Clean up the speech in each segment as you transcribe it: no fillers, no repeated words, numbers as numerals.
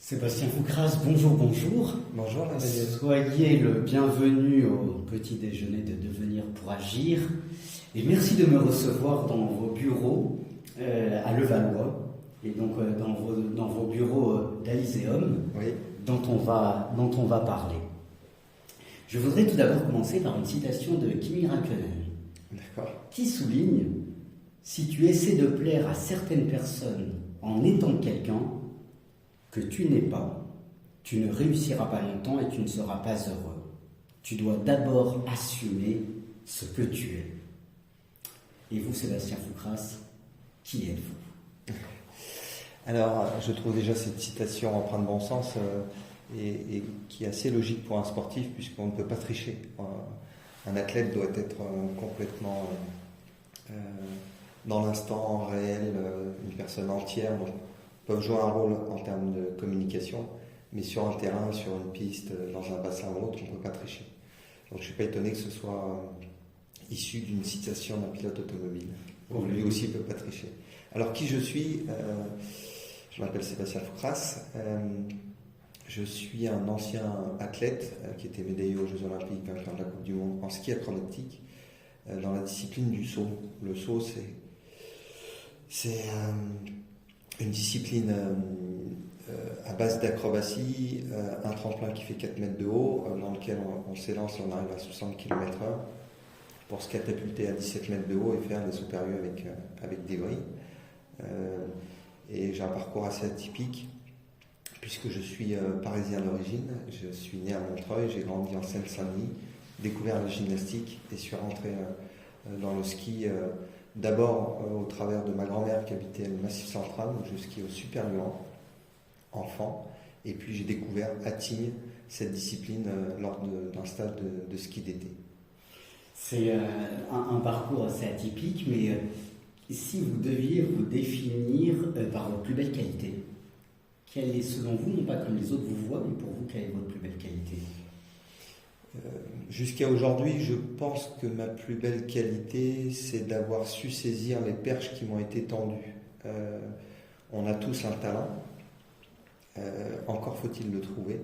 Sébastien Foucras, bonjour, bonjour. Bonjour, Daniel. Soyez le bienvenu au petit déjeuner de Devenir pour Agir. Et merci de me recevoir dans vos bureaux à Levallois et donc dans vos bureaux d'Elyséum, Oui. dont on va parler. Je voudrais tout d'abord commencer par une citation de Kimi Räikkönen, D'accord. qui souligne « Si tu essaies de plaire à certaines personnes en étant quelqu'un que tu n'es pas, tu ne réussiras pas longtemps et tu ne seras pas heureux. Tu dois d'abord assumer ce que tu es. » Et vous, Sébastien Foucras, qui êtes-vous ? Alors, je trouve déjà cette citation empreinte de bon sens et qui est assez logique pour un sportif, puisqu'on ne peut pas tricher. Un athlète doit être complètement dans l'instant réel, une personne entière. Donc, peuvent jouer un rôle en termes de communication, mais sur un terrain, sur une piste, dans un bassin ou autre, on ne peut pas tricher. Donc je ne suis pas étonné que ce soit issu d'une citation d'un pilote automobile. Donc, lui aussi ne peut pas tricher. Alors qui je suis Je m'appelle Sébastien Foucras. Je suis un ancien athlète qui était médaillé aux Jeux Olympiques, vainqueur de la Coupe du Monde en ski acrobatique, dans la discipline du saut. Le saut, c'est une discipline à base d'acrobatie, un tremplin qui fait 4 mètres de haut, dans lequel on s'élance et on arrive à 60 km/h pour se catapulter à 17 mètres de haut et faire des sauts périlleux avec des vrilles. Et j'ai un parcours assez atypique, puisque je suis parisien d'origine. Je suis né à Montreuil, j'ai grandi en Seine-Saint-Denis, découvert la gymnastique et suis rentré dans le ski. D'abord au travers de ma grand-mère qui habitait le Massif Central, où je skiais au Super Luan, enfant. Et puis j'ai découvert à Tignes cette discipline lors d'un stage de ski d'été. C'est un parcours assez atypique, mais si vous deviez vous définir par votre plus belle qualité, quelle est selon vous, non pas comme les autres vous voient, mais pour vous, quelle est votre plus belle qualité ? Jusqu'à aujourd'hui, je pense que ma plus belle qualité, c'est d'avoir su saisir les perches qui m'ont été tendues. On a tous un talent, encore faut-il le trouver.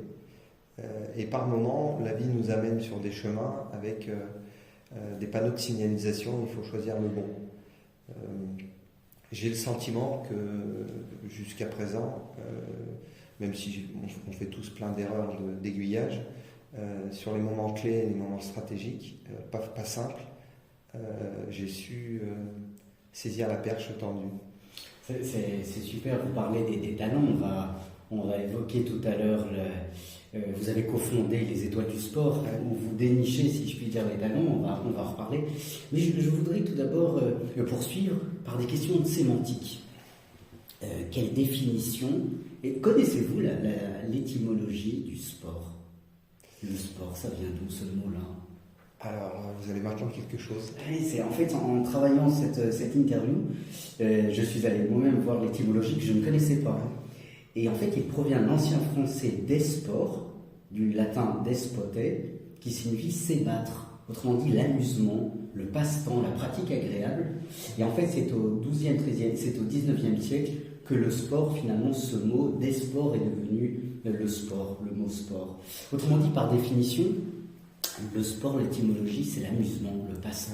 Et par moments, la vie nous amène sur des chemins avec des panneaux de signalisation, il faut choisir le bon. J'ai le sentiment que jusqu'à présent, même si on fait tous plein d'erreurs d'aiguillage, sur les moments clés, les moments stratégiques, pas simples, j'ai su saisir la perche tendue. C'est super, vous parlez des talents, on va évoquer tout à l'heure, vous avez cofondé les Étoiles du Sport, où vous dénichez, si je puis dire, les talents, on va en reparler. Mais je voudrais tout d'abord poursuivre par des questions de sémantique. Quelle définition, et connaissez-vous l'étymologie du sport ? Le sport, ça vient d'où ce mot-là ? Alors, vous allez m'apprendre quelque chose. C'est en fait, en travaillant cette interview, je suis allé moi-même voir l'étymologie que je ne connaissais pas. Et en fait, il provient de l'ancien français desport, du latin despote, qui signifie s'ébattre. Autrement dit, l'amusement, le passe-temps, la pratique agréable. Et en fait, c'est au 12e, 13e, c'est au 19e siècle que le sport, finalement, ce mot desport est devenu le sport, le mot sport. Autrement dit, par définition, le sport, l'étymologie, c'est l'amusement, le passe-temps.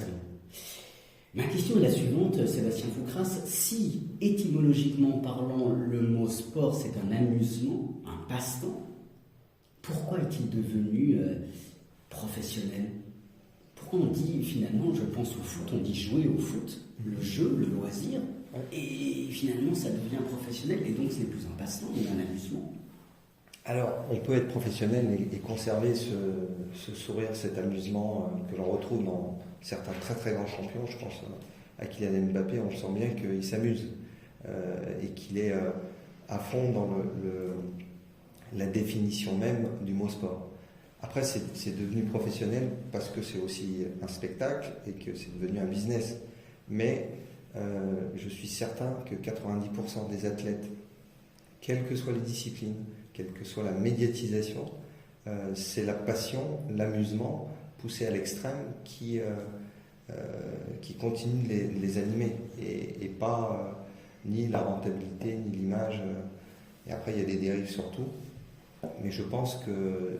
Ma question est la suivante, Sébastien Foucras. Si, étymologiquement parlant, le mot sport, c'est un amusement, un passe-temps, pourquoi est-il devenu professionnel ? Pourquoi on dit, finalement, je pense au foot, on dit jouer au foot, le jeu, le loisir, et finalement, ça devient professionnel, et donc ce n'est plus un passe-temps, mais un amusement. Alors, on peut être professionnel et conserver ce sourire, cet amusement que l'on retrouve dans certains très très grands champions. Je pense à Kylian Mbappé, on sent bien qu'il s'amuse et qu'il est à fond dans la définition même du mot sport. Après, c'est devenu professionnel parce que c'est aussi un spectacle et que c'est devenu un business. Mais je suis certain que 90% des athlètes, quelles que soient les disciplines, quelle que soit la médiatisation, c'est la passion, l'amusement poussé à l'extrême qui continue de les animer et pas ni la rentabilité ni l'image Et après, il y a des dérives sur tout. Mais je pense que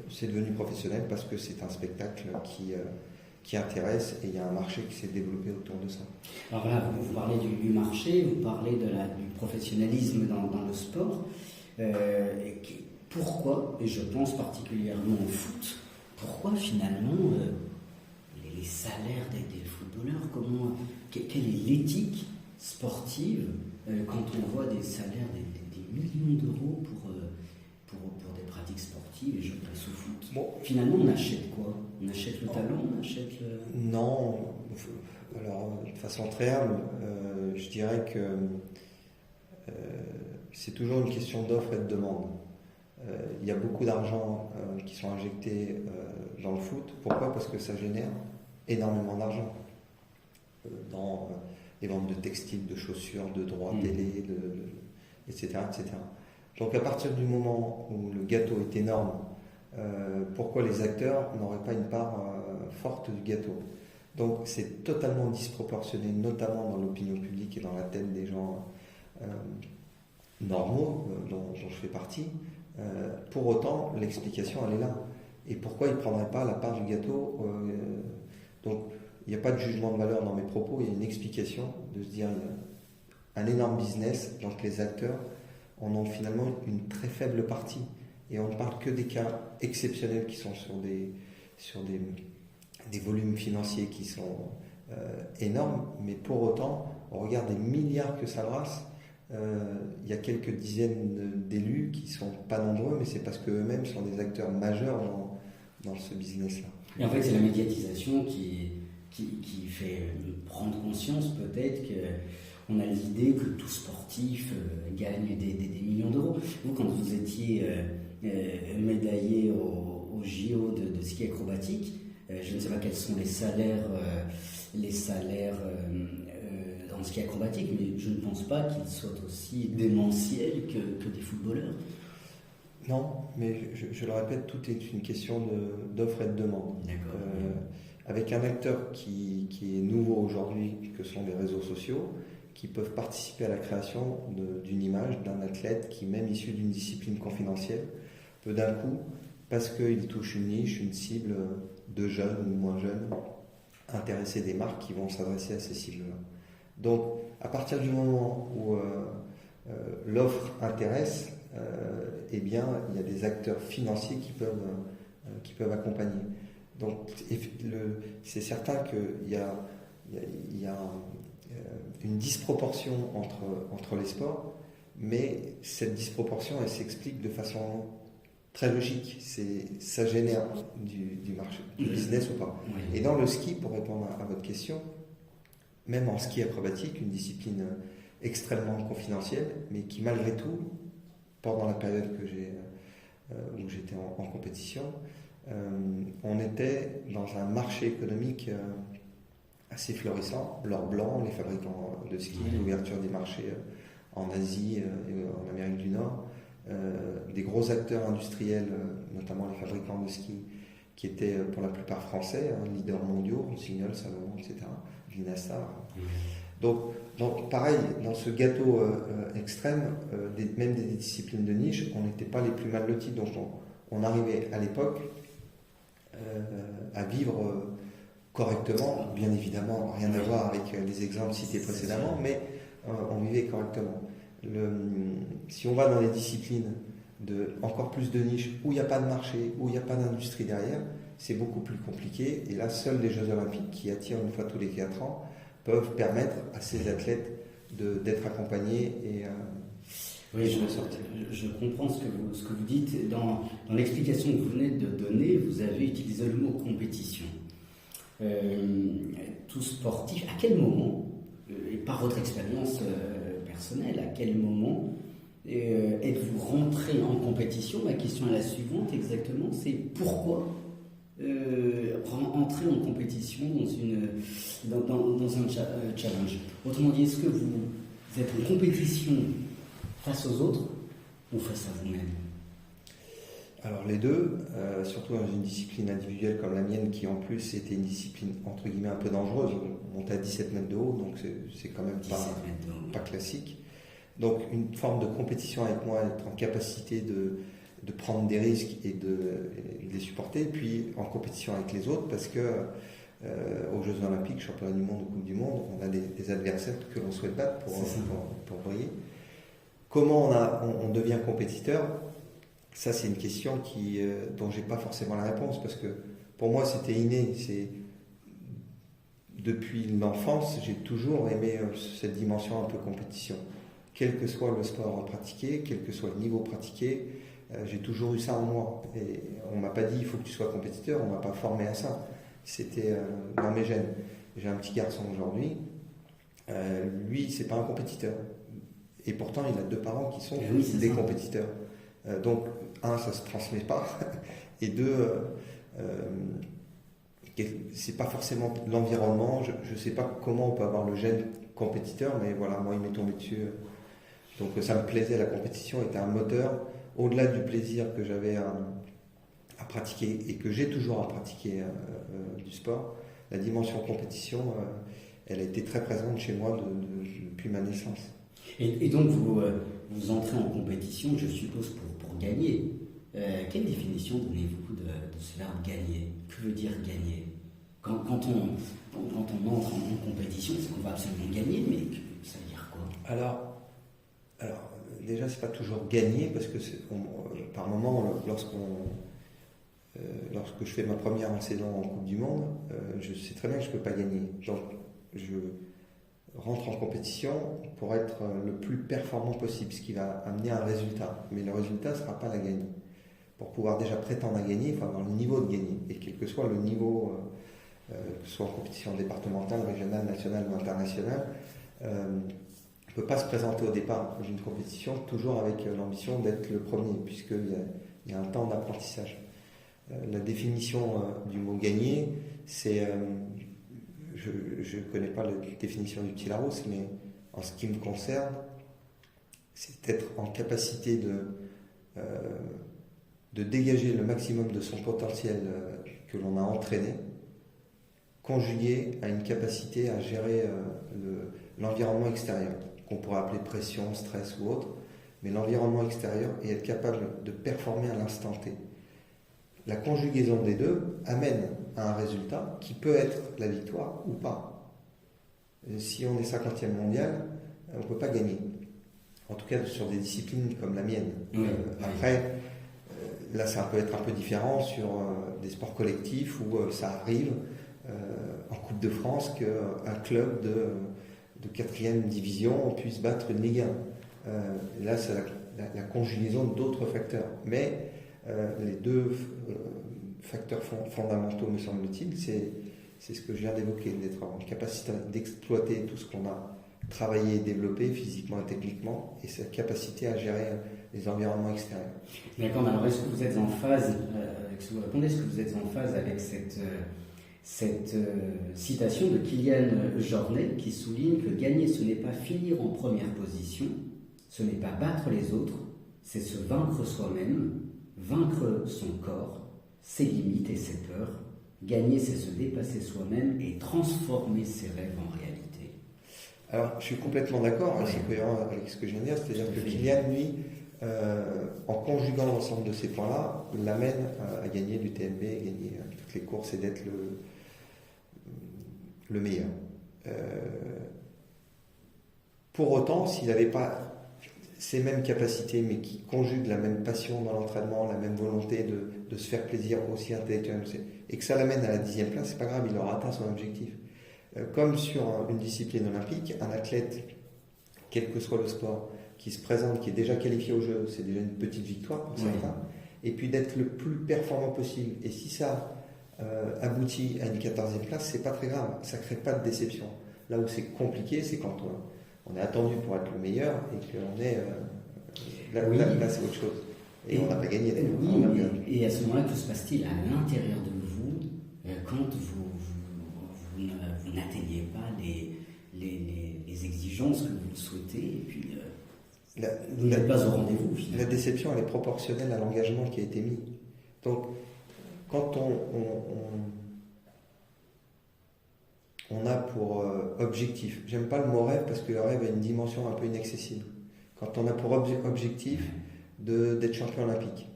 c'est devenu professionnel parce que c'est un spectacle qui intéresse et il y a un marché qui s'est développé autour de ça. Alors là, vous parlez du marché, vous parlez du professionnalisme dans le sport. Pourquoi, et je pense particulièrement au foot, pourquoi finalement les salaires des footballeurs, quelle est l'éthique sportive quand on voit des salaires des millions d'euros pour des pratiques sportives, et je passe au foot. Bon, finalement, on achète quoi? On achète le talent, on achète le... Non, alors de façon très humble, je dirais que c'est toujours une question d'offre et de demande. Il y a beaucoup d'argent qui sont injectés dans le foot. Pourquoi? Parce que ça génère énormément d'argent dans les ventes de textiles, de chaussures, de droits télé, etc., etc. Donc à partir du moment où le gâteau est énorme, pourquoi les acteurs n'auraient pas une part forte du gâteau? Donc c'est totalement disproportionné, notamment dans l'opinion publique et dans la tête des gens normaux, dont je fais partie. Pour autant, l'explication, elle est là. Et pourquoi ils ne prendraient pas la part du gâteau? Donc il n'y a pas de jugement de valeur dans mes propos, il y a une explication de se dire il y a un énorme business, donc les acteurs en ont finalement une très faible partie. Et on ne parle que des cas exceptionnels qui sont sur des volumes financiers qui sont énormes, mais pour autant, on regarde les milliards que ça brasse. Il y a quelques dizaines d'élus qui ne sont pas nombreux, mais c'est parce qu'eux-mêmes sont des acteurs majeurs dans ce business-là. Et en fait, c'est la médiatisation qui fait prendre conscience peut-être qu'on a l'idée que tout sportif gagne des millions d'euros. Vous, quand vous étiez médaillé au JO de ski acrobatique, je ne sais pas quels sont les salaires dans le ski acrobatique, mais je ne pense pas qu'ils soient aussi démentiels que des footballeurs. Non, mais je le répète, tout est une question d'offre et de demande. D'accord. Avec un acteur qui est nouveau aujourd'hui, que sont les réseaux sociaux, qui peuvent participer à la création d'une image d'un athlète qui, même issu d'une discipline confidentielle, peut d'un coup, parce qu'il touche une niche, une cible de jeunes ou moins jeunes, intéresser des marques qui vont s'adresser à ces cibles-là. Donc, à partir du moment où l'offre intéresse, eh bien, il y a des acteurs financiers qui peuvent accompagner. Donc, c'est certain qu'il y a une disproportion entre les sports, mais cette disproportion, elle s'explique de façon très logique. Ça génère du marché, du business ou pas. Oui. Et dans le ski, pour répondre à votre question, même en ski acrobatique, une discipline extrêmement confidentielle, mais qui malgré tout, pendant la période où j'étais en compétition, on était dans un marché économique assez florissant. L'or blanc, les fabricants de ski, l'ouverture des marchés en Asie et en Amérique du Nord, des gros acteurs industriels, notamment les fabricants de ski, qui étaient pour la plupart français, leaders mondiaux, Rossignol, Salomon, etc., Vinastar. Donc pareil, dans ce gâteau extrême, même des disciplines de niche, on n'était pas les plus mal lotis. Donc on arrivait à l'époque à vivre correctement, bien évidemment, rien à voir avec les exemples cités précédemment, mais on vivait correctement. Si on va dans les disciplines encore plus de niche, où il n'y a pas de marché, où il n'y a pas d'industrie derrière, c'est beaucoup plus compliqué. Et là, seuls les Jeux Olympiques, qui attirent une fois tous les 4 ans, peuvent permettre à ces athlètes d'être accompagnés et oui, je comprends ce que vous dites. Dans l'explication que vous venez de donner, vous avez utilisé le mot compétition. Tout sportif, à quel moment, et par votre expérience personnelle, à quel moment êtes-vous rentré en compétition? Ma question est la suivante exactement, c'est pourquoi entrer en compétition dans un challenge. Autrement dit, est-ce que vous êtes en compétition face aux autres ou face à vous-même? Alors les deux, surtout dans une discipline individuelle comme la mienne, qui en plus était une discipline entre guillemets un peu dangereuse. On monte à 17 mètres de haut, donc c'est quand même pas classique. Donc une forme de compétition avec moi, être en capacité de prendre des risques et de les supporter, puis en compétition avec les autres, parce que aux Jeux Olympiques, Championnat du Monde ou Coupe du Monde, on a des adversaires que l'on souhaite battre pour briller. Comment on devient compétiteur? Ça, c'est une question dont j'ai pas forcément la réponse, parce que pour moi, c'était inné. Depuis l'enfance, j'ai toujours aimé cette dimension un peu compétition. Quel que soit le sport pratiqué, quel que soit le niveau pratiqué, j'ai toujours eu ça en moi. Et on m'a pas dit il faut que tu sois compétiteur, on m'a pas formé à ça. C'était dans mes gènes. J'ai un petit garçon aujourd'hui, lui, c'est pas un compétiteur. Et pourtant, il a 2 parents qui sont des compétiteurs. Donc, un, ça se transmet pas. Et 2, c'est pas forcément l'environnement. Je sais pas comment on peut avoir le gène compétiteur, mais voilà, moi, il m'est tombé dessus. Donc, ça me plaisait, la compétition était un moteur. Au-delà du plaisir que j'avais à pratiquer et que j'ai toujours à pratiquer du sport, la dimension compétition, elle a été très présente chez moi depuis ma naissance. Et donc vous entrez en compétition, je suppose, pour gagner. Quelle définition donnez-vous de ce verbe gagner? Que veut dire gagner? Quand on entre en compétition, c'est qu'on va absolument gagner, mais ça veut dire quoi? Alors déjà, c'est pas toujours gagner, parce que par moment, lorsque je fais ma première saison en Coupe du Monde, je sais très bien que je ne peux pas gagner. Donc, je rentre en compétition pour être le plus performant possible, ce qui va amener un résultat. Mais le résultat ne sera pas la gagne. Pour pouvoir déjà prétendre à gagner, il faut avoir le niveau de gagner. Et quel que soit le niveau, que ce soit en compétition départementale, régionale, nationale ou internationale, on ne peut pas se présenter au départ d'une compétition toujours avec l'ambition d'être le premier, puisqu'il y a un temps d'apprentissage. La définition du mot gagner, c'est, je ne connais pas la définition du petit Larousse, mais en ce qui me concerne, c'est être en capacité de dégager le maximum de son potentiel que l'on a entraîné, conjugué à une capacité à gérer l'environnement extérieur, qu'on pourrait appeler pression, stress ou autre, mais l'environnement extérieur, et être capable de performer à l'instant T. La conjugaison des deux amène à un résultat qui peut être la victoire ou pas. Si on est 50e mondial, on ne peut pas gagner. En tout cas, sur des disciplines comme la mienne. Après, là, ça peut être un peu différent sur des sports collectifs où ça arrive en Coupe de France qu'un club de 4e division puisse battre une Ligue 1. Là, c'est la conjugaison d'autres facteurs. Mais les 2 facteurs fondamentaux, me semble-t-il, c'est ce que je viens d'évoquer, d'être en capacité d'exploiter tout ce qu'on a travaillé et développé physiquement et techniquement, et cette capacité à gérer les environnements extérieurs. D'accord, alors est-ce que vous êtes en phase, avec ce que vous répondez, est-ce que vous êtes en phase avec cette citation de Kylian Jornet qui souligne que gagner, ce n'est pas finir en première position, ce n'est pas battre les autres, c'est se vaincre soi-même, vaincre son corps, ses limites et ses peurs. Gagner, c'est se dépasser soi-même et transformer ses rêves en réalité. Alors, je suis complètement d'accord, c'est cohérent avec ce que je viens de dire, c'est-à-dire que Kylian, lui, en conjuguant l'ensemble de ces points-là, l'amène à gagner du TMB, gagner toutes les courses et d'être le meilleur. Pour autant, s'il n'avait pas ces mêmes capacités, mais qui conjuguent la même passion dans l'entraînement, la même volonté de se faire plaisir aussi intellectuellement, et que ça l'amène à la 10e place, c'est pas grave, il aura atteint son objectif. Comme sur une discipline olympique, un athlète, quel que soit le sport, qui se présente, qui est déjà qualifié au jeu, c'est déjà une petite victoire pour certains, et puis d'être le plus performant possible. Et si ça aboutit à une 14e place, c'est pas très grave, ça crée pas de déception. Là où c'est compliqué, c'est quand on est attendu pour être le meilleur et qu'on est là, c'est autre chose. Et on n'a pas gagné d'ailleurs. Oui, et à ce moment-là, que se passe-t-il à l'intérieur de vous quand vous n'atteignez pas les exigences que vous souhaitez et puis vous n'êtes pas au rendez-vous finalement. La déception, elle est proportionnelle à l'engagement qui a été mis. Donc, quand on a pour objectif, j'aime pas le mot rêve parce que le rêve a une dimension un peu inaccessible. quand on a pour objectif d'être champion olympique.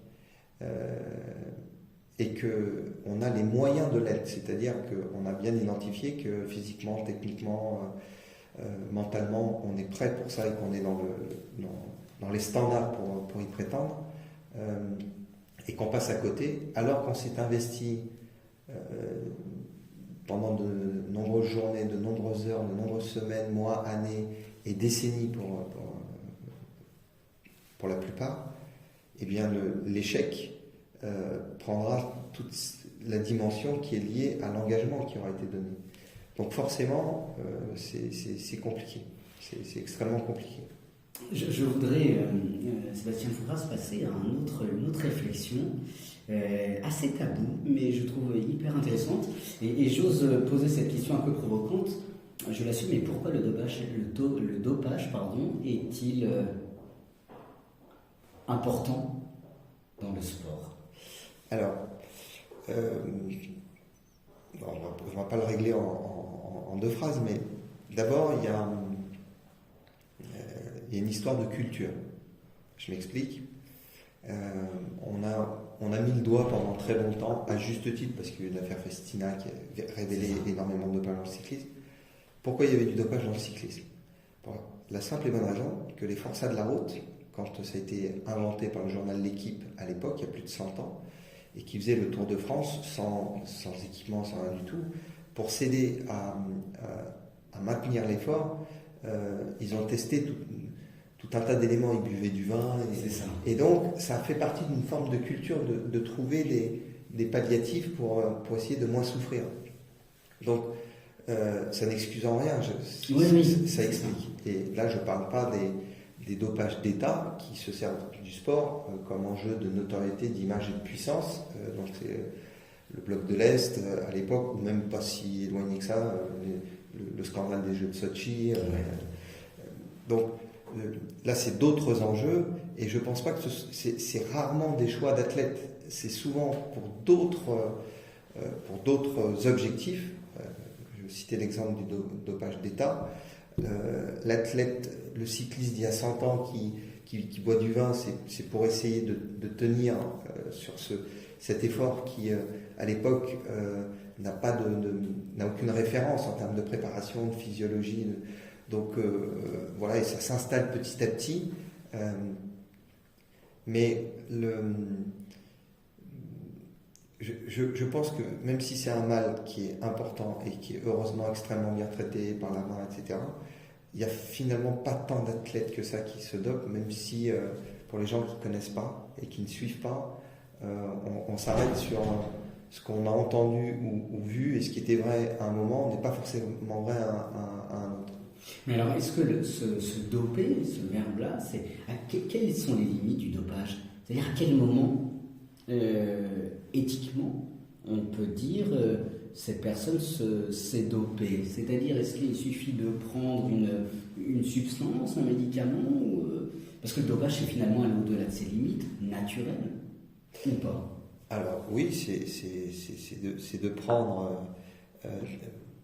Et qu'on a les moyens de l'être, c'est-à-dire qu'on a bien identifié que physiquement, techniquement, mentalement, on est prêt pour ça et qu'on est dans les standards pour y prétendre, et qu'on passe à côté, alors qu'on s'est investi pendant de nombreuses journées, de nombreuses heures, de nombreuses semaines, mois, années et décennies pour la plupart, eh bien l'échec prendra toute la dimension qui est liée à l'engagement qui aura été donné. Donc forcément, c'est compliqué. C'est extrêmement compliqué. Je voudrais, Sébastien Fouras, passer à une autre réflexion assez taboue, mais je trouve hyper intéressante. Et j'ose poser cette question un peu provocante. Je l'assume, mais pourquoi le dopage est-il important dans le sport? Alors, on ne va pas le régler en deux phrases, mais d'abord, il y a une histoire de culture. Je m'explique. On a mis le doigt pendant très longtemps, à juste titre, parce qu'il y a eu l'affaire Festina qui a révélé énormément de dopage dans le cyclisme. Pourquoi il y avait du dopage dans le cyclisme? Pour la simple et bonne raison que les forçats de la route, quand ça a été inventé par le journal L'Équipe à l'époque, il y a plus de 100 ans, et qui faisait le Tour de France sans équipement, sans rien du tout, pour s'aider à maintenir l'effort, ils ont testé tout un tas d'éléments, ils buvaient du vin, et donc ça fait partie d'une forme de culture de trouver des palliatifs pour essayer de moins souffrir. Donc ça n'excuse en rien, ça explique. Et là je ne parle pas des dopages d'État qui se servent du sport comme enjeu de notoriété, d'image et de puissance. Donc c'est le bloc de l'Est à l'époque, ou même pas si éloigné que ça, le scandale des Jeux de Sochi. Donc là c'est d'autres enjeux, et je ne pense pas que c'est rarement des choix d'athlètes, c'est souvent pour d'autres objectifs. Je citais l'exemple du dopage d'État. L'athlète, le cycliste d'il y a 100 ans qui boit du vin, c'est pour essayer de tenir sur cet effort qui, à l'époque, n'a aucune référence en termes de préparation, de physiologie. Donc voilà, et ça s'installe petit à petit. Mais je pense que même si c'est un mal qui est important et qui est heureusement extrêmement bien traité par la main, etc., il n'y a finalement pas tant d'athlètes que ça qui se dopent, même si pour les gens qui ne connaissent pas et qui ne suivent pas, on s'arrête sur ce qu'on a entendu ou vu, et ce qui était vrai à un moment n'est pas forcément vrai à un autre. Mais alors, est-ce que se doper, ce verbe-là, quelles sont les limites du dopage? C'est-à-dire à quel moment, éthiquement, on peut dire cette personne s'est dopée? C'est-à-dire, est-ce qu'il suffit de prendre une substance, un médicament parce que le dopage, c'est finalement aller au-delà de ses limites naturelles, ou pas? Alors oui, c'est de prendre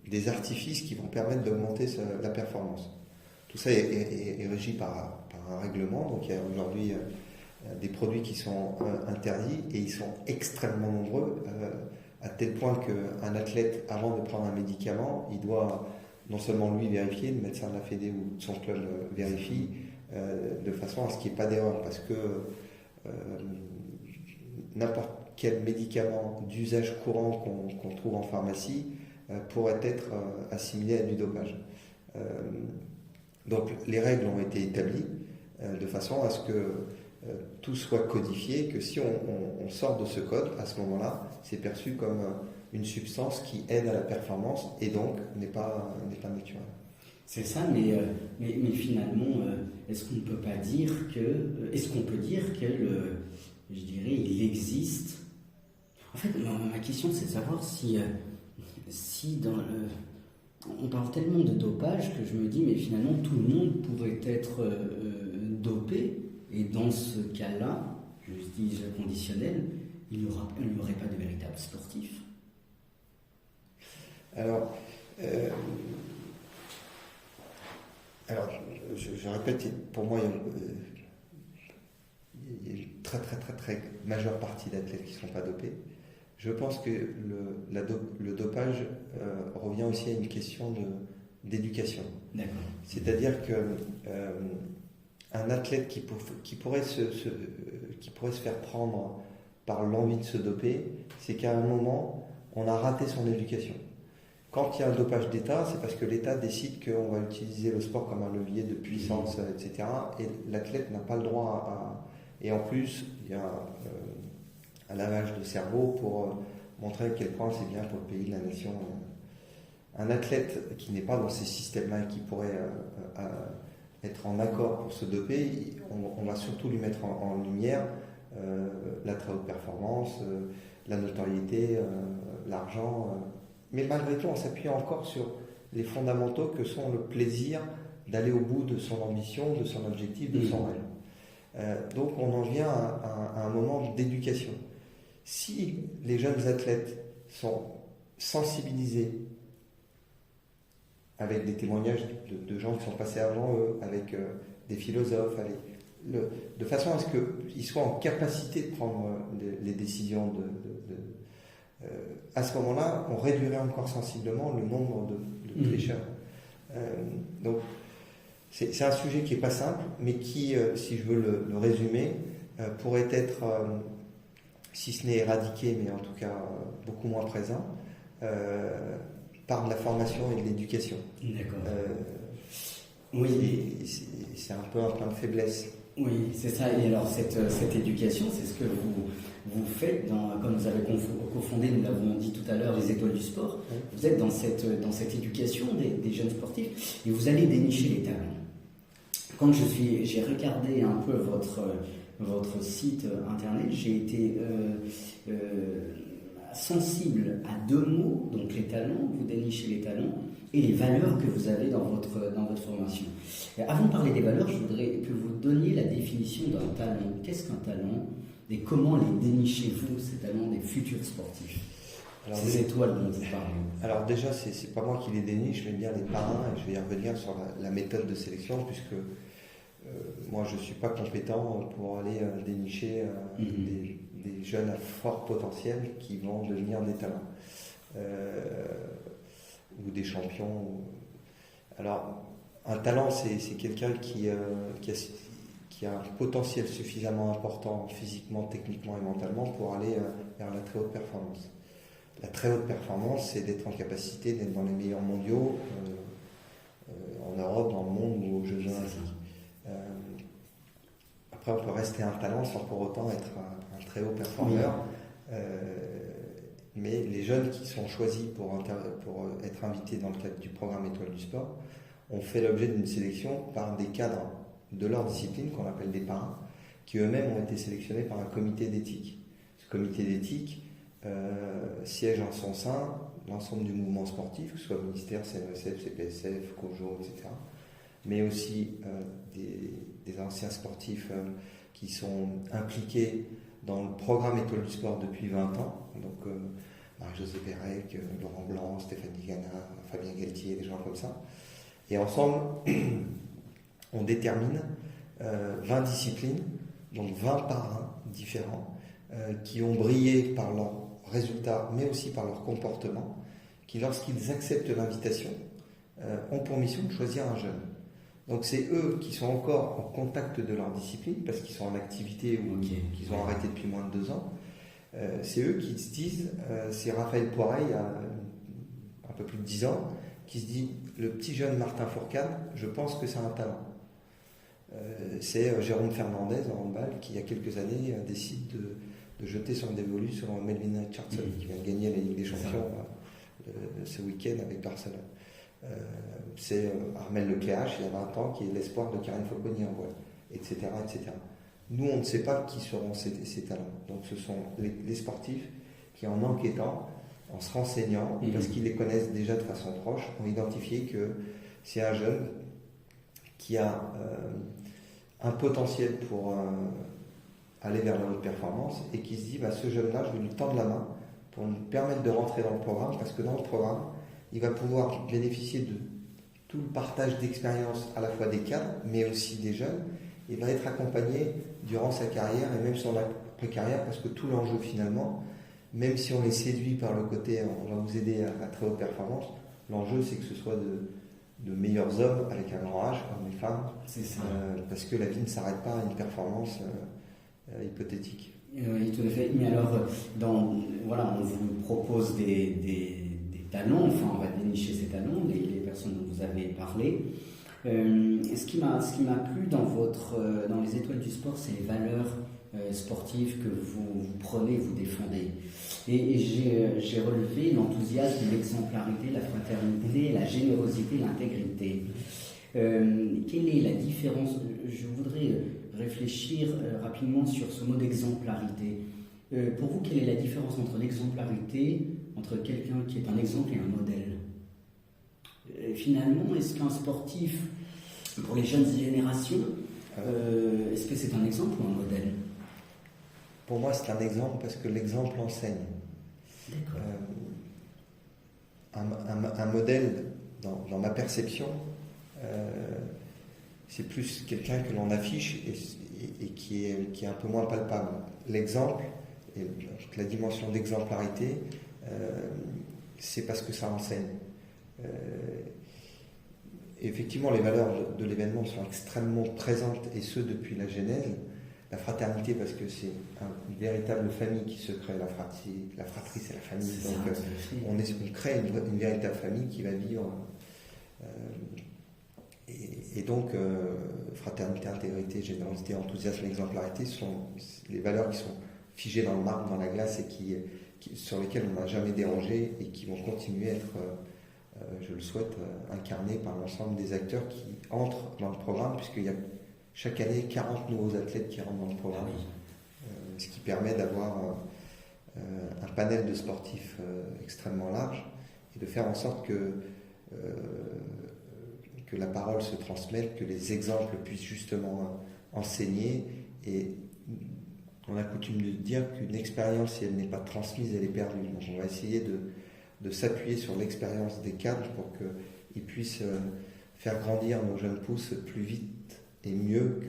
des artifices qui vont permettre d'augmenter la performance. Tout ça est régi par un règlement, donc il y a aujourd'hui des produits qui sont interdits, et ils sont extrêmement nombreux, à tel point qu'un athlète, avant de prendre un médicament, il doit non seulement lui vérifier, le médecin de la Fédé ou de son club vérifie, de façon à ce qu'il n'y ait pas d'erreur, parce que n'importe quel médicament d'usage courant qu'on trouve en pharmacie pourrait être assimilé à du dopage. Donc les règles ont été établies de façon à ce que tout soit codifié, que si on sort de ce code, à ce moment-là, c'est perçu comme une substance qui aide à la performance et donc n'est pas naturelle. C'est ça, mais finalement, est-ce qu'on peut dire que je dirais, il existe. En fait, ma question, c'est de savoir si on parle tellement de dopage que je me dis, mais finalement, tout le monde pourrait être dopé, et dans ce cas-là, je dis conditionnel, il n'y aurait pas de véritable sportif. Alors, Alors, je répète, pour moi, il y a une très très très très majeure partie d'athlètes qui ne sont pas dopés. Je pense que le dopage revient aussi à une question d'éducation. D'accord. C'est-à-dire que un athlète qui pourrait se faire prendre par l'envie de se doper, c'est qu'à un moment, on a raté son éducation. Quand il y a un dopage d'État, c'est parce que l'État décide qu'on va utiliser le sport comme un levier de puissance, etc. Et l'athlète n'a pas le droit Et en plus, il y a un lavage de cerveau pour montrer à quel point c'est bien pour le pays, la nation. Un athlète qui n'est pas dans ces systèmes-là et qui pourrait être en accord pour se doper, on va surtout lui mettre en lumière la très haute performance, la notoriété, l'argent. Mais malgré tout, on s'appuie encore sur les fondamentaux que sont le plaisir d'aller au bout de son ambition, de son objectif, de son rêve. Donc on en vient à un moment d'éducation. Si les jeunes athlètes sont sensibilisés avec des témoignages de gens qui sont passés avant eux, avec des philosophes, de façon à ce qu'ils soient en capacité de prendre les décisions à ce moment-là, on réduirait encore sensiblement le nombre de tricheurs. Donc, c'est un sujet qui n'est pas simple, mais qui, si je veux le résumer, pourrait être, si ce n'est éradiqué, mais en tout cas beaucoup moins présent, par de la formation et de l'éducation. D'accord. Oui. C'est un peu un point de faiblesse. Oui, c'est ça. Et alors, cette éducation, c'est ce que vous faites, comme vous avez cofondé, nous l'avons dit tout à l'heure, les étoiles du sport. Oui. Vous êtes dans cette éducation des jeunes sportifs et vous allez dénicher les talents. Quand j'ai regardé un peu votre site internet, j'ai été sensible à deux mots, donc les talents, vous dénichez les talents, et les valeurs que vous avez dans votre formation. Et avant de parler des valeurs, je voudrais que vous donniez la définition d'un talent. Qu'est-ce qu'un talent et comment les dénichez-vous, ces talents des futurs sportifs? Alors, ces étoiles dont vous parlez. Alors déjà, c'est pas moi qui les déniche, je vais bien les parrains et je vais y revenir sur la méthode de sélection, puisque moi je ne suis pas compétent pour aller dénicher des jeunes à fort potentiel qui vont devenir des talents. Ou des champions. Alors, un talent, c'est quelqu'un qui a un potentiel suffisamment important physiquement, techniquement et mentalement pour aller vers la très haute performance. La très haute performance, c'est d'être en capacité d'être dans les meilleurs mondiaux en Europe, dans le monde ou aux Jeux Olympiques. Après, on peut rester un talent sans pour autant être un très haut performeur. Mais les jeunes qui sont choisis pour être invités dans le cadre du programme Étoile du Sport ont fait l'objet d'une sélection par des cadres de leur discipline, qu'on appelle des parrains, qui eux-mêmes ont été sélectionnés par un comité d'éthique. Ce comité d'éthique siège en son sein l'ensemble du mouvement sportif, que ce soit ministère, CNESF, CPSF, COJO, etc. Mais aussi des anciens sportifs qui sont impliqués dans le programme Étoile du Sport depuis 20 ans. Donc, Marie-Josée Pérec, Laurent Blanc, Stéphanie Gana, Fabien Galtier, des gens comme ça. Et ensemble, on détermine 20 disciplines, donc 20 parrains différents, qui ont brillé par leurs résultats, mais aussi par leur comportement, qui, lorsqu'ils acceptent l'invitation, ont pour mission de choisir un jeune. Donc c'est eux qui sont encore en contact de leur discipline, parce qu'ils sont en activité ou qu'ils ont arrêté depuis moins de 2 ans. C'est eux qui se disent, c'est Raphaël Poiret, il y a un peu plus de 10 ans, qui se dit, le petit jeune Martin Fourcade, je pense que c'est un talent. C'est Jérôme Fernandez en handball qui, il y a quelques années, décide de jeter son dévolu sur Melvin Richardson, qui vient de gagner la Ligue des Champions ce week-end avec Barcelone. C'est Armel Lecléache, il y a 20 ans, qui est l'espoir de Karine Fauconnier en voile, etc., etc. Nous, on ne sait pas qui seront ces talents. Donc, ce sont les sportifs qui, en enquêtant, en se renseignant, parce qu'ils les connaissent déjà de façon proche, ont identifié que c'est un jeune qui a un potentiel pour aller vers la haute performance et qui se dit, ce jeune-là, je vais lui tendre la main pour lui permettre de rentrer dans le programme, parce que dans le programme, il va pouvoir bénéficier de tout le partage d'expérience à la fois des cadres, mais aussi des jeunes, et va être accompagné durant sa carrière et même son après-carrière, parce que tout l'enjeu finalement, même si on est séduit par le côté on va vous aider à très haute performance, l'enjeu c'est que ce soit de meilleurs hommes avec un grand H, comme les femmes, parce que la vie ne s'arrête pas à une performance hypothétique. Oui, tout à fait. Mais alors, on vous propose des talents, enfin on va dénicher ces talents, les personnes dont vous avez parlé. Ce qui m'a plu dans les étoiles du sport, c'est les valeurs sportives que vous prenez, vous défendez. Et j'ai relevé l'enthousiasme, l'exemplarité, la fraternité, la générosité, l'intégrité. Quelle est la différence? Je voudrais réfléchir rapidement sur ce mot d'exemplarité. Pour vous, quelle est la différence entre l'exemplarité, entre quelqu'un qui est un exemple et un modèle? Finalement, est-ce qu'un sportif, pour les jeunes générations, est-ce que c'est un exemple ou un modèle? Pour moi, c'est un exemple parce que l'exemple enseigne. Un modèle, dans ma perception, c'est plus quelqu'un que l'on affiche et qui est un peu moins palpable. L'exemple, et la dimension d'exemplarité, c'est parce que ça enseigne. Effectivement, les valeurs de l'événement sont extrêmement présentes, et ce depuis la genèse. La fraternité, parce que c'est une véritable famille qui se crée. La fratrie, c'est la famille. Donc, on crée une véritable famille qui va vivre. Et donc, fraternité, intégrité, générosité, enthousiasme, exemplarité sont les valeurs qui sont figées dans le marbre, dans la glace, et sur lesquelles on n'a jamais dérogé et qui vont continuer à être, je le souhaite, incarnées par l'ensemble des acteurs qui entrent dans le programme, puisqu'il y a chaque année 40 nouveaux athlètes qui rentrent dans le programme, ce qui permet d'avoir un panel de sportifs extrêmement large et de faire en sorte que la parole se transmette, que les exemples puissent justement enseigner. Et on a coutume de dire qu'une expérience, si elle n'est pas transmise, elle est perdue. Donc on va essayer de s'appuyer sur l'expérience des cadres pour qu'ils puissent faire grandir nos jeunes pousses plus vite et mieux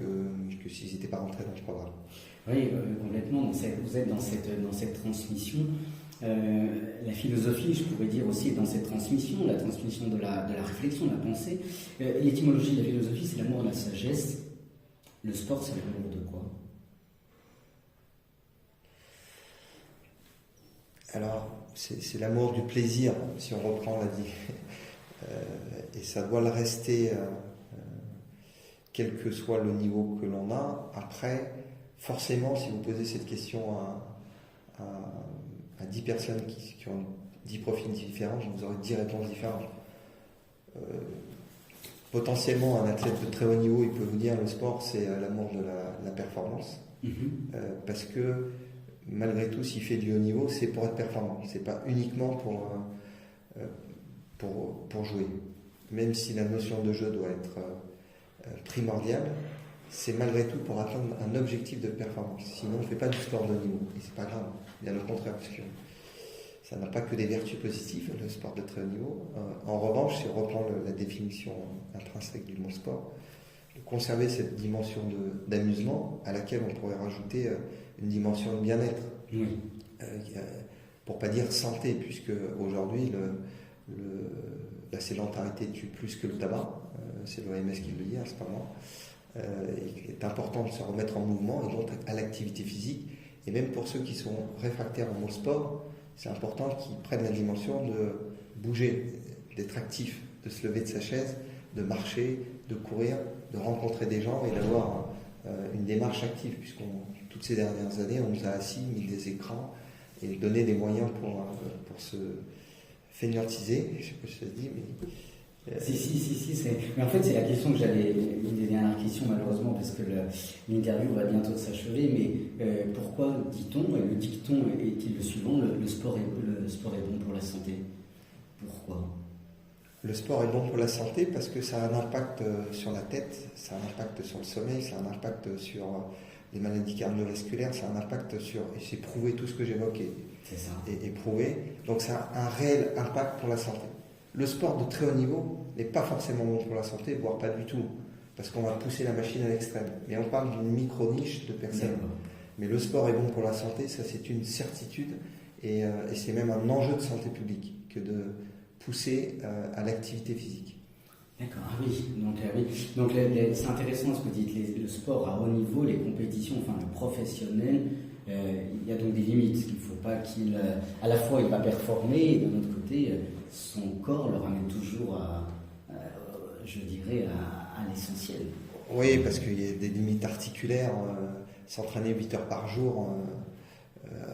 que s'ils n'étaient pas rentrés dans ce programme. Oui, complètement. Vous êtes dans cette transmission. La philosophie, je pourrais dire aussi, est dans cette transmission, la transmission de la réflexion, de la pensée. L'étymologie de la philosophie, c'est l'amour de la sagesse. Le sport, c'est l'amour de quoi? Alors, c'est l'amour du plaisir, si on reprend la vie. Et ça doit le rester, quel que soit le niveau que l'on a. Après, forcément, si vous posez cette question à 10 personnes qui ont 10 profils différents, vous aurez 10 réponses différentes. Potentiellement, un athlète de très haut niveau, il peut vous dire le sport, c'est l'amour de la performance. Parce que, malgré tout, s'il fait du haut niveau, c'est pour être performant. C'est pas uniquement pour jouer. Même si la notion de jeu doit être primordiale, c'est malgré tout pour atteindre un objectif de performance. Sinon, on ne fait pas du sport de haut niveau. Et c'est pas grave, bien au contraire, parce que ça n'a pas que des vertus positives, le sport de très haut niveau. En revanche, si on reprend la définition intrinsèque du mot sport, de conserver cette dimension d'amusement à laquelle on pourrait rajouter une dimension de bien-être. Oui. Pour pas dire santé, puisque aujourd'hui, la sédentarité tue plus que le tabac. C'est l'OMS qui le dit, c'est pas moi. Il est important de se remettre en mouvement et donc à l'activité physique. Et même pour ceux qui sont réfractaires au mot sport, c'est important qu'ils prennent la dimension de bouger, d'être actif, de se lever de sa chaise, de marcher, de courir, de rencontrer des gens et d'avoir une démarche active, toutes ces dernières années, on nous a assis, mis des écrans et donné des moyens pour se fainéantiser. Je ne sais pas si ça se dit, mais... Si. Mais en fait, c'est la question que j'avais, une des dernières questions, malheureusement, parce que l'interview va bientôt s'achever. Mais pourquoi dit-on, et le dicton est-il le suivant, le sport est bon pour la santé? Pourquoi? Le sport est bon pour la santé parce que ça a un impact sur la tête, ça a un impact sur le sommeil, ça a un impact sur les maladies cardiovasculaires, ça a un impact sur, et c'est prouvé tout ce que j'évoquais, c'est ça. Et prouvé, donc ça a un réel impact pour la santé. Le sport de très haut niveau n'est pas forcément bon pour la santé, voire pas du tout, parce qu'on va pousser la machine à l'extrême. Mais on parle d'une micro-niche de personnes. Mais le sport est bon pour la santé, ça c'est une certitude, et c'est même un enjeu de santé publique que de pousser à l'activité physique. D'accord, ah oui, donc c'est intéressant ce que vous dites, le sport à haut niveau, les compétitions, enfin le professionnel, il y a donc des limites, il ne faut pas à la fois il va performer, et d'un autre côté, son corps le ramène toujours je dirais, à l'essentiel. Oui, parce qu'il y a des limites articulaires, s'entraîner 8 heures par jour,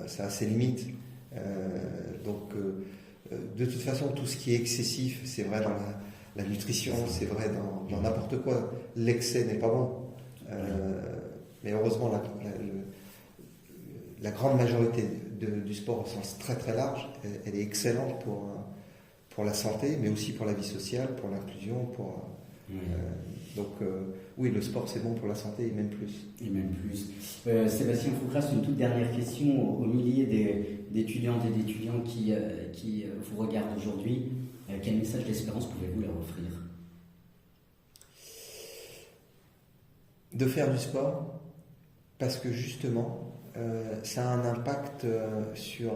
ça a ses limites. Donc, de toute façon, tout ce qui est excessif, c'est vrai dans la nutrition, c'est vrai dans n'importe quoi. L'excès n'est pas bon. Mais heureusement, la grande majorité du sport au sens très très large, elle est excellente pour la santé, mais aussi pour la vie sociale, pour l'inclusion, oui, le sport c'est bon pour la santé et même plus. Sébastien Foucras, une toute dernière question au millier d'étudiantes et d'étudiants qui vous regardent aujourd'hui. Quel message d'espérance pouvez-vous leur offrir? De faire du sport, parce que justement, ça a un impact sur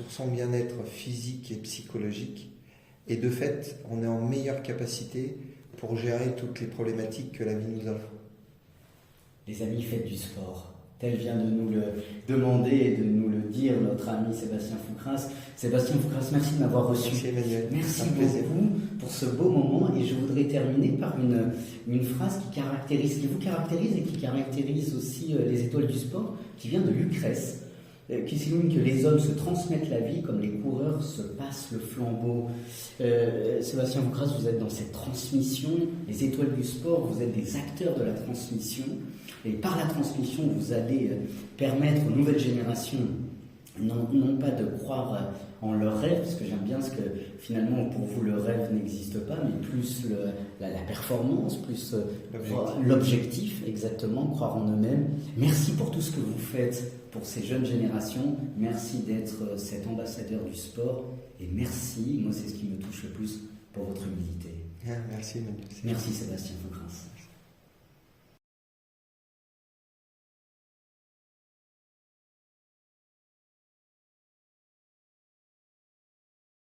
son bien-être physique et psychologique. Et de fait, on est en meilleure capacité pour gérer toutes les problématiques que la vie nous offre. Les amis, faites du sport. Tel vient de nous le demander et de nous le dire notre ami Sébastien Foucras. Sébastien Foucras, merci de m'avoir reçu. Merci Emmanuel. Merci beaucoup pour ce beau moment. Et je voudrais terminer par une phrase qui vous caractérise et qui caractérise aussi les étoiles du sport, qui vient de Lucrèce, qui souligne que les hommes se transmettent la vie comme les coureurs se passent le flambeau. Sébastien Foucras, vous êtes dans cette transmission. Les étoiles du sport, vous êtes des acteurs de la transmission. Et par la transmission, vous allez permettre aux nouvelles générations, non pas de croire en leur rêve, parce que j'aime bien ce que finalement pour vous le rêve n'existe pas, mais plus la performance, plus l'objectif, exactement, croire en eux-mêmes. Merci pour tout ce que vous faites pour ces jeunes générations. Merci d'être cet ambassadeur du sport. Et merci, moi c'est ce qui me touche le plus, pour votre humilité. Merci Emmanuel. Merci Sébastien Foucras.